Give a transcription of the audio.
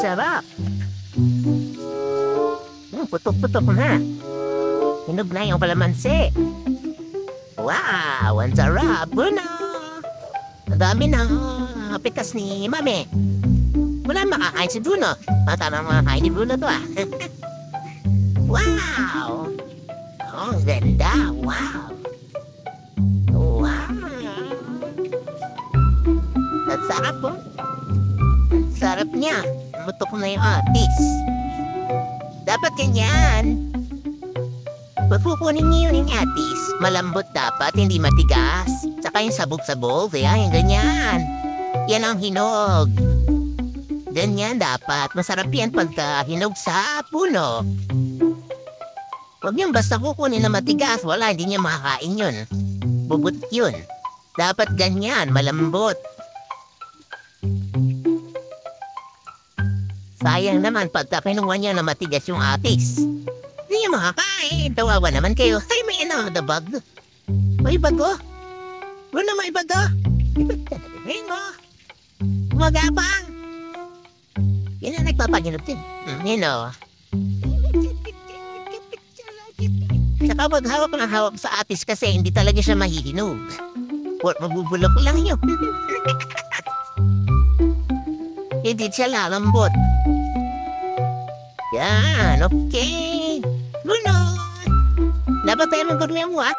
sarap. Putok-putok na. Hinog na yung kalamansi. Wow, ang sarap. Bruno! Ang dami na pitas ni Mami. Wala makakain si Bruno. Matanang makakain ni Bruno to ah. Wow! Oh, ang ganda. Wow! Wow! Ang sarap po. Ang sarap niya. Mutok na yung atis. Dapat ganyan. Pagpupunin niyo yung atis, malambot dapat, hindi matigas. Tsaka yung sabog-sabog, kaya yung ganyan. Yan ang hinog. Ganyan dapat. Masarap yan pagka hinog sa puno. Huwag niyang basta kukunin na matigas. Wala, hindi niya makakain yun. Bubot yun. Dapat ganyan, malambot. Sayang naman pagka kinuha niya na matigas yung atis. Hindi niya makakain. Tawawa naman kayo. Ay, may dabag. May bago. Wala may bago. Ay, mo. Magapang. Yan ang nagpapaginop din. Nino. Saka wag hawak ng hawak sa atis kasi hindi talaga siya mahihinog. Mabubulok lang yun. Hindi siya lalambot. Yan, okay. Lunod. Dapat tayo ng gurme mo, ha?